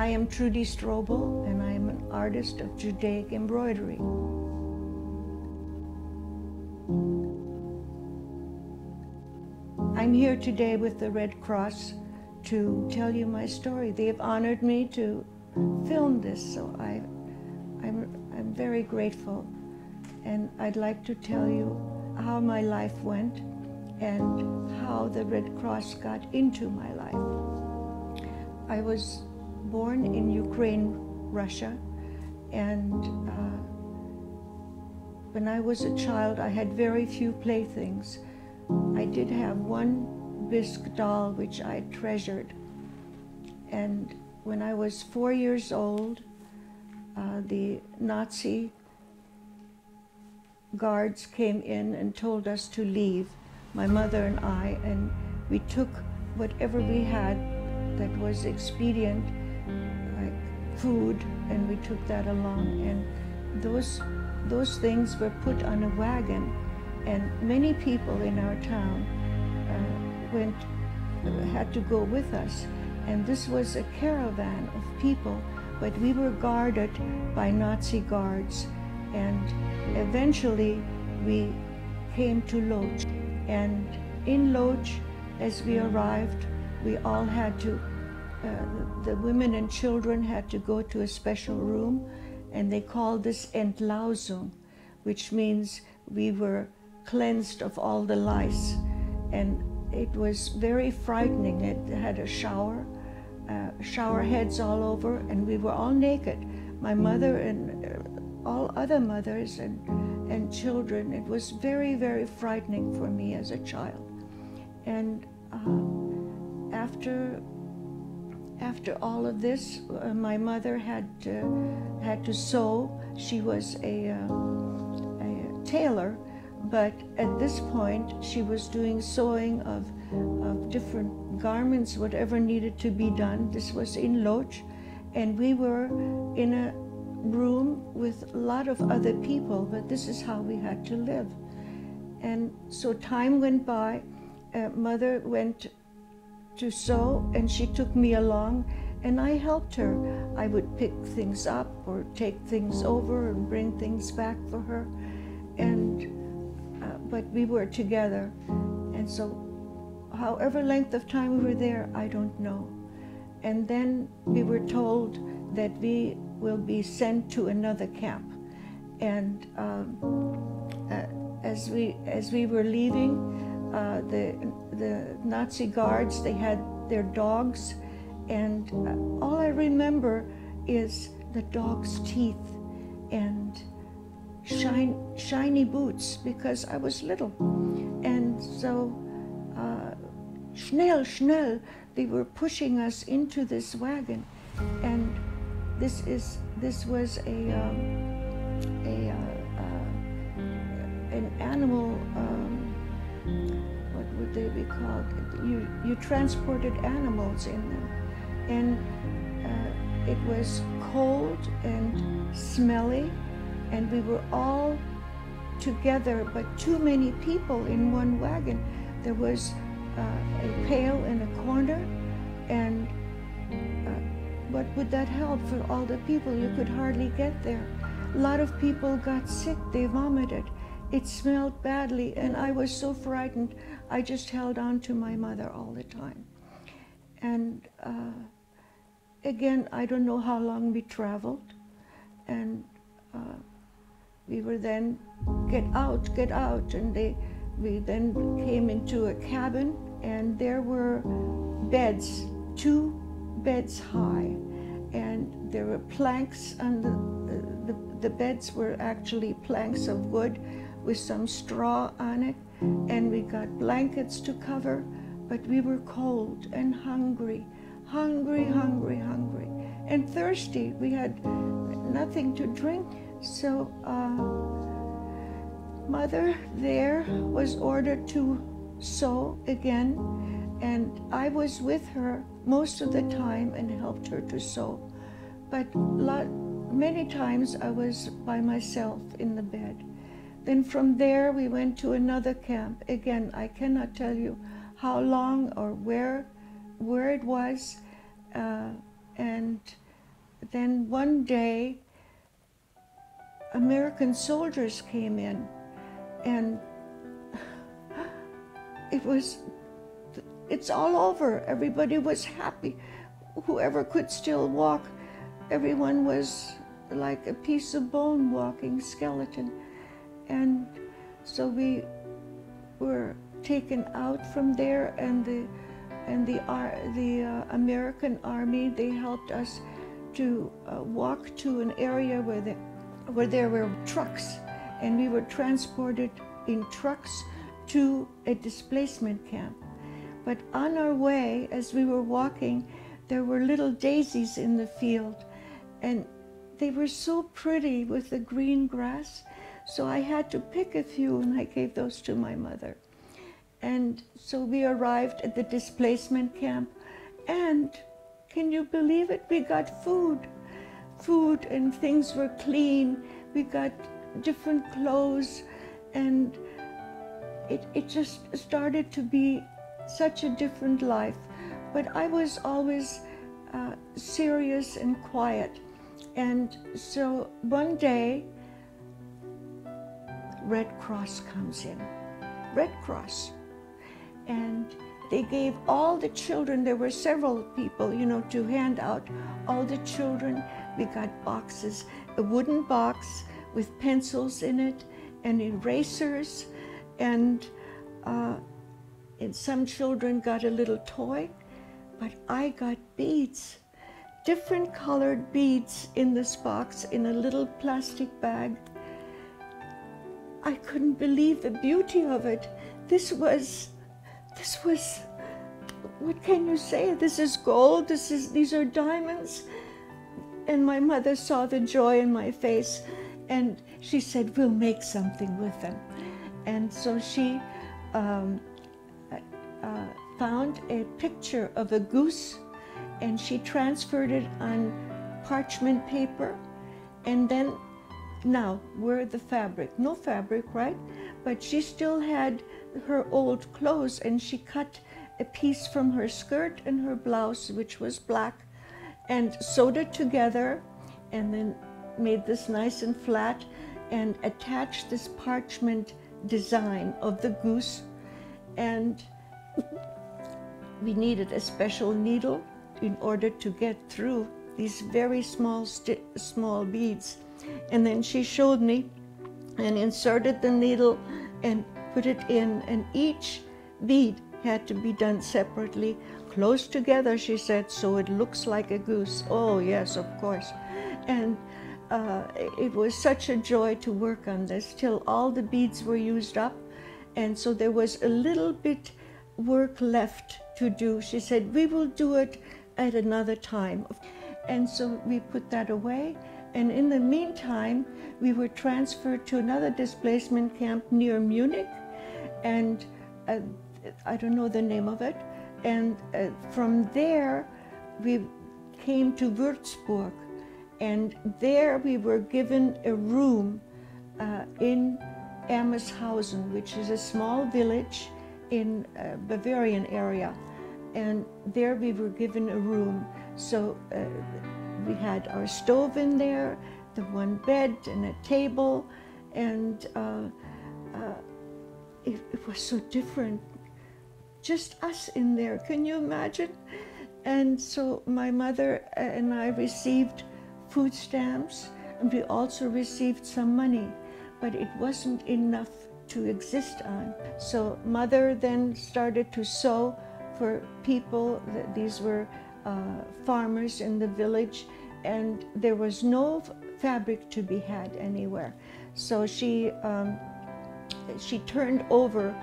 I am Trudie Strobel, and I am an artist of Judaic embroidery. I'm here today with the Red Cross to tell you my story. They have honored me to film this, so I'm very grateful. And I'd like to tell you how my life went and how the Red Cross got into my life. I was born in Ukraine, Russia, and when I was a child, I had very few playthings. I did have one bisque doll which I treasured, and when I was 4 years old, the Nazi guards came in and told us to leave, my mother and I, and we took whatever we had that was expedient, like food, and we took that along, and those things were put on a wagon, and many people in our town had to go with us, and this was a caravan of people, but we were guarded by Nazi guards, and eventually we came to Lodz, and in Lodz, as we arrived, we all had to, the women and children had to go to a special room, and they called this Entlausung, which means we were cleansed of all the lice, and it was very frightening. It had a shower heads all over, and we were all naked. My mother and all other mothers and children. It was very, very frightening for me as a child. And after all of this, my mother had to sew. She was a tailor, but at this point she was doing sewing of different garments, whatever needed to be done. This was in Lodz, and we were in a room with a lot of other people, but this is how we had to live. And so time went by. Mother went to sew, and she took me along, and I helped her. I would pick things up or take things over and bring things back for her, and but we were together. And so however length of time we were there, I don't know. And then we were told that we will be sent to another camp. And as we were leaving, the Nazi guards, they had their dogs, and all I remember is the dog's teeth and shiny boots, because I was little. And so schnell, schnell, they were pushing us into this wagon, and this was an animal. What would they be called? You transported animals in them, and it was cold and smelly, and we were all together, but too many people in one wagon. There was a pail in a corner, and what would that help for all the people? You could hardly get there. A lot of people got sick, they vomited. It smelled badly, and I was so frightened, I just held on to my mother all the time. And again, I don't know how long we traveled, and we were then, get out, and we then came into a cabin, and there were beds, 2 beds high, and there were planks on the beds were actually planks of wood with some straw on it, and we got blankets to cover, but we were cold and hungry, and thirsty. We had nothing to drink, so Mother there was ordered to sew again, and I was with her most of the time and helped her to sew. But many times I was by myself in the bed. Then from there we went to another camp. Again, I cannot tell you how long or where it was, and then one day, American soldiers came in, and it's all over. Everybody was happy. Whoever could still walk, everyone was like a piece of bone walking skeleton. And so we were taken out from there, and the American Army, they helped us to walk to an area where there were trucks, and we were transported in trucks to a displacement camp. But on our way, as we were walking, there were little daisies in the field, and they were so pretty with the green grass. So I had to pick a few, and I gave those to my mother. And so we arrived at the displacement camp, and can you believe it? We got food, and things were clean. We got different clothes, and it just started to be such a different life. But I was always serious and quiet. And so one day, Red Cross comes in, Red Cross. And they gave all the children, there were several people, you know, to hand out all the children. We got boxes, a wooden box with pencils in it and erasers, and some children got a little toy, but I got beads, different colored beads in this box in a little plastic bag. I couldn't believe the beauty of it. This was, what can you say? This is gold, these are diamonds. And my mother saw the joy in my face, and she said, we'll make something with them. And so she found a picture of a goose, and she transferred it on parchment paper. And then, now, where the fabric? No fabric, right? But she still had her old clothes, and she cut a piece from her skirt and her blouse, which was black, and sewed it together, and then made this nice and flat, and attached this parchment design of the goose. And we needed a special needle in order to get through these very small beads. And then she showed me and inserted the needle and put it in, and each bead had to be done separately, close together, she said, so it looks like a goose. Oh yes, of course. And it was such a joy to work on this till all the beads were used up. And so there was a little bit work left to do. She said, we will do it at another time. And so we put that away. And in the meantime, we were transferred to another displacement camp near Munich. And I don't know the name of it. And from there, we came to Würzburg. And there we were given a room in Ammershausen, which is a small village in Bavarian area. And there we were given a room. So we had our stove in there, the one bed and a table, and it was so different. Just us in there, can you imagine? And so my mother and I received food stamps, and we also received some money, but it wasn't enough to exist on. So mother then started to sew for people. These were farmers in the village, and there was no fabric to be had anywhere. So she turned over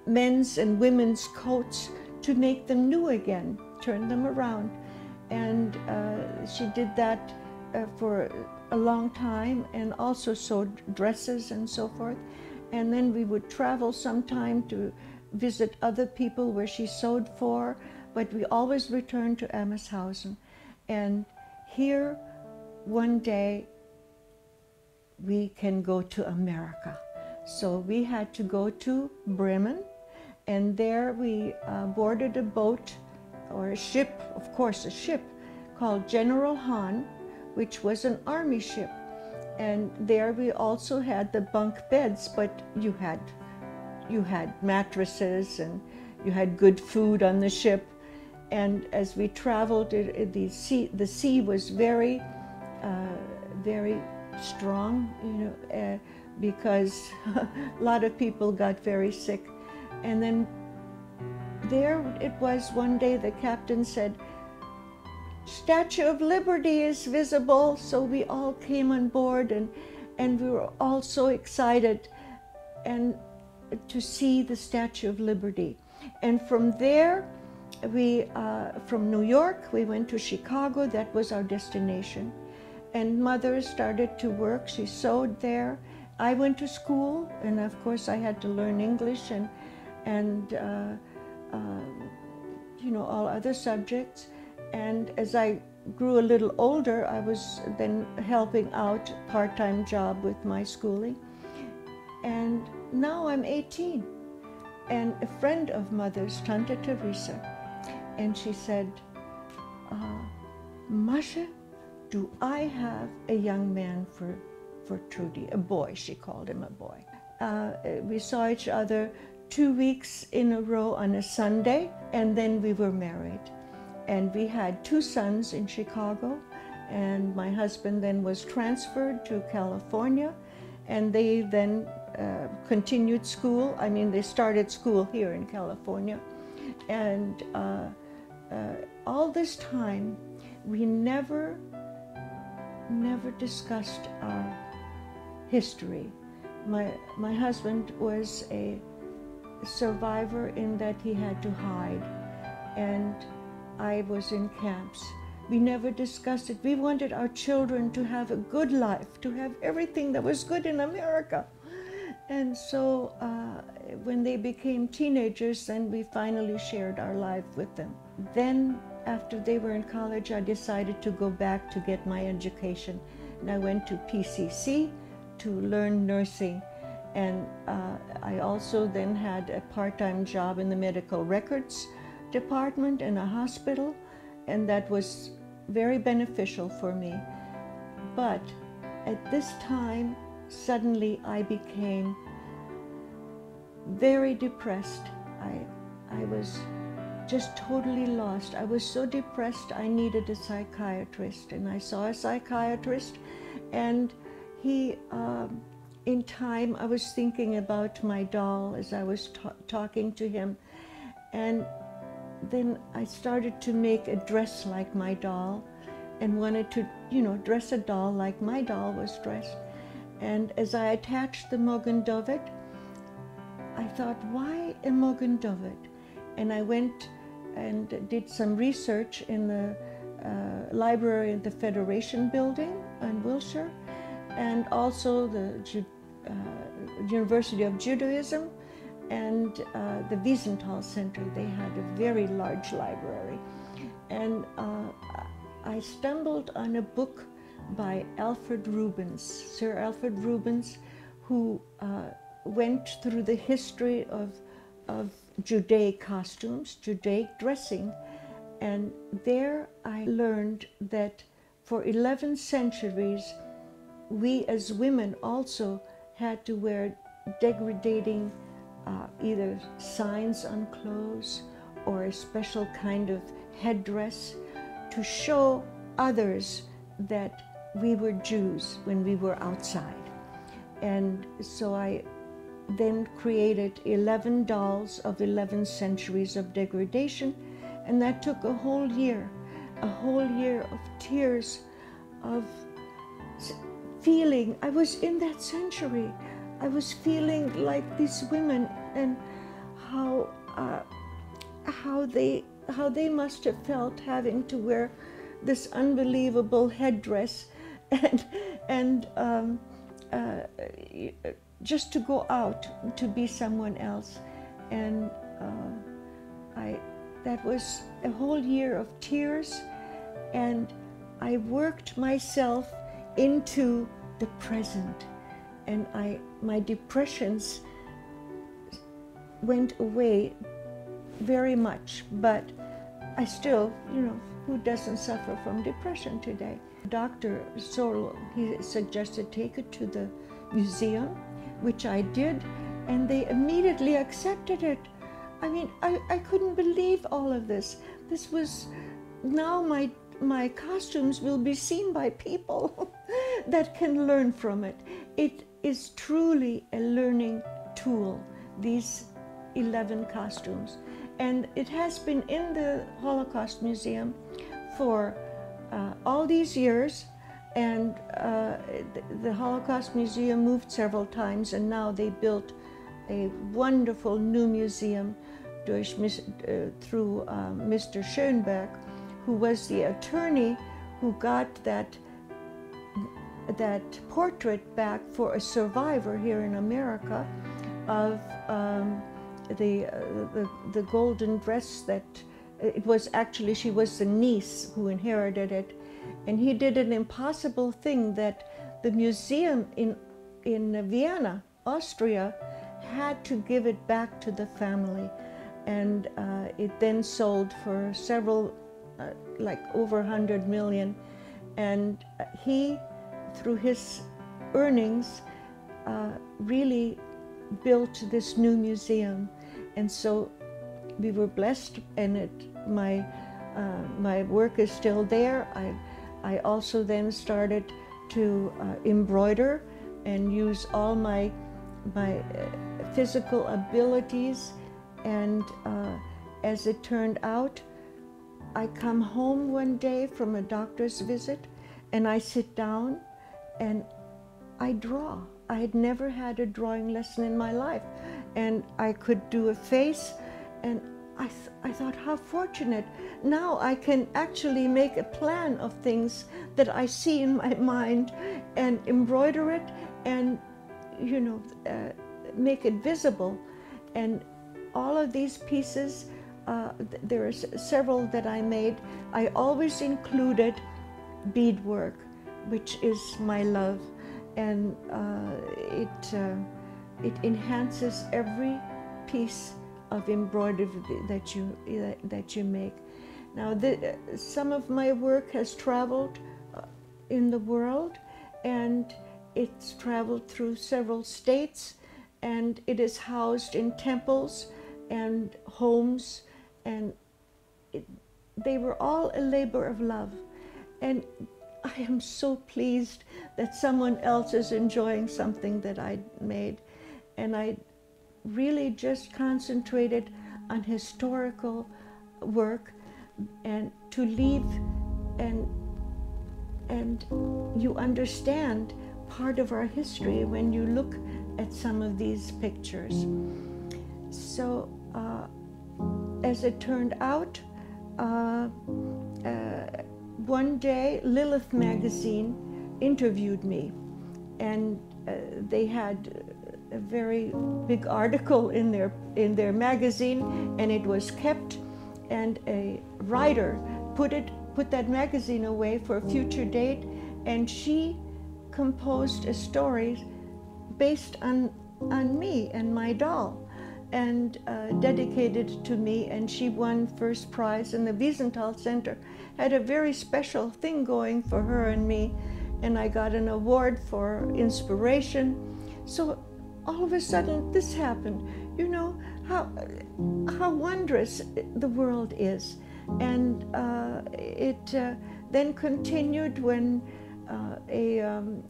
men's and women's coats to make them new again, turn them around. And she did that for a long time, and also sewed dresses and so forth. And then we would travel sometime to visit other people where she sewed for, but we always returned to Ammershausen. And here, one day, we can go to America. So we had to go to Bremen, and there we boarded a boat, or a ship, of course a ship, called General Han, which was an army ship. And there we also had the bunk beds, but you had mattresses and you had good food on the ship. And as we traveled, the sea was very strong, because a lot of people got very sick. And then there it was one day the captain said, "Statue of Liberty is visible." So we all came on board, and we were all so excited and to see the Statue of Liberty. And from there, from New York, we went to Chicago. That was our destination. And Mother started to work. She sewed there. I went to school, and of course I had to learn English and all other subjects. And as I grew a little older, I was then helping out part-time job with my schooling. And now I'm 18. And a friend of Mother's, Tante Teresa, and she said, "Masha, do I have a young man for Trudie?" A boy, she called him a boy. We saw each other 2 weeks in a row on a Sunday, and then we were married. And we had 2 sons in Chicago, and my husband then was transferred to California, and they then continued school. I mean, they started school here in California. And all this time, we never discussed our history. My husband was a survivor in that he had to hide, and I was in camps. We never discussed it. We wanted our children to have a good life, to have everything that was good in America. And so when they became teenagers, then we finally shared our life with them. Then after they were in college, I decided to go back to get my education. And I went to PCC to learn nursing. And I also then had a part-time job in the medical records department in a hospital, and that was very beneficial for me. But at this time, suddenly I became very depressed. I was just totally lost. I was so depressed I needed a psychiatrist, and I saw a psychiatrist, and he, in time, I was thinking about my doll as I was talking to him, and then I started to make a dress like my doll and wanted to, dress a doll like my doll was dressed. And as I attached the Mogen David, I thought, why a Mogen David? And I went and did some research in the library in the Federation Building in Wilshire, and also the University of Judaism, and the Wiesenthal Center. They had a very large library. And I stumbled on a book by Alfred Rubens, Sir Alfred Rubens, who went through the history of Judaic costumes, Judaic dressing. And there I learned that for 11 centuries, we as women also had to wear degrading either signs on clothes or a special kind of headdress to show others that we were Jews when we were outside. And so I then created 11 dolls of 11 centuries of degradation, and that took a whole year of tears, of feeling I was in that century. I was feeling like these women, and how they must have felt having to wear this unbelievable headdress and just to go out to be someone else. And that was a whole year of tears, and I worked myself into the present. And my depressions went away very much, but I still, who doesn't suffer from depression today? Dr. Sorrell, he suggested take it to the museum, which I did, and they immediately accepted it. I mean, I couldn't believe all of this. This was, now my costumes will be seen by people that can learn from it. It is truly a learning tool, these 11 costumes. And it has been in the Holocaust Museum for all these years, and the Holocaust Museum moved several times, and now they built a wonderful new museum through Mr. Schönberg, who was the attorney who got that portrait back for a survivor here in America of the golden dress that it was actually, she was the niece who inherited it, and he did an impossible thing that the museum in Vienna, Austria, had to give it back to the family, and it then sold for several, like over 100 million, and he, through his earnings, really built this new museum. And so we were blessed, and my work is still there. I also then started to embroider and use all my physical abilities, and as it turned out, I come home one day from a doctor's visit, and I sit down and I draw. I had never had a drawing lesson in my life, and I could do a face, and I thought, how fortunate. Now I can actually make a plan of things that I see in my mind and embroider it and, you know, make it visible. And all of these pieces, there are several that I made. I always included beadwork, which is my love, and it enhances every piece of embroidery that you make. Now, some of my work has traveled in the world, and it's traveled through several states, and it is housed in temples and homes, and they were all a labor of love. And I am so pleased that someone else is enjoying something that I made. And I really just concentrated on historical work, and to leave, and you understand part of our history when you look at some of these pictures. So as it turned out, one day Lilith magazine interviewed me, and they had a very big article in their magazine, and it was kept, and a writer put that magazine away for a future date, and she composed a story based on me and my doll, and dedicated to me, and she won first prize, and the Wiesenthal Center had a very special thing going for her and me, and I got an award for inspiration. So all of a sudden this happened. You know how wondrous the world is. And it then continued when a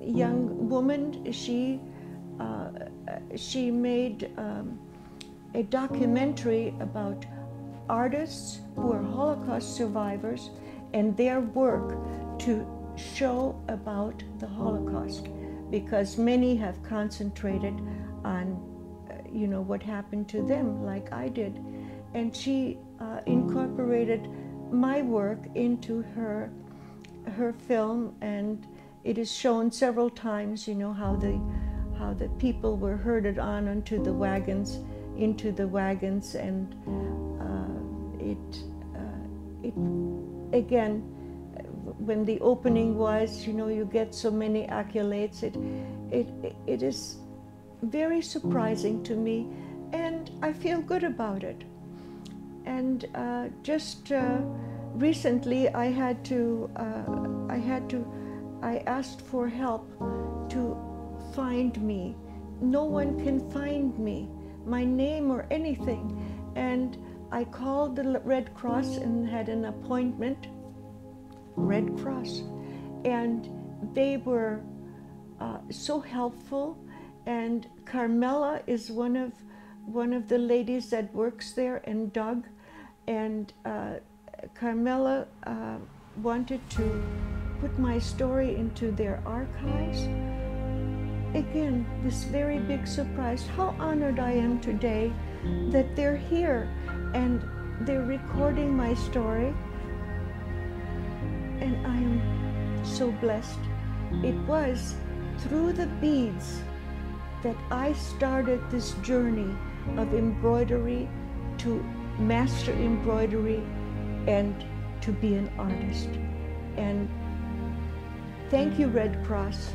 young woman, she made a documentary about artists who are Holocaust survivors and their work to show about the Holocaust, because many have concentrated on you know, what happened to them, like I did. And she incorporated my work into her film, and it is shown several times, you know, how the people were herded on into the wagons, and it again, when the opening was, you know, you get so many accolades. It is very surprising to me, and I feel good about it. And just recently I asked for help to find me. No one can find me, my name or anything. And I called the Red Cross and had an appointment, Red Cross. And they were so helpful. And Carmela is one of the ladies that works there, and Doug. And Carmela wanted to put my story into their archives. Again, this very big surprise. How honored I am today that they're here and they're recording my story. And I am so blessed. It was through the beads that I started this journey of embroidery, to master embroidery and to be an artist. And thank you, Red Cross.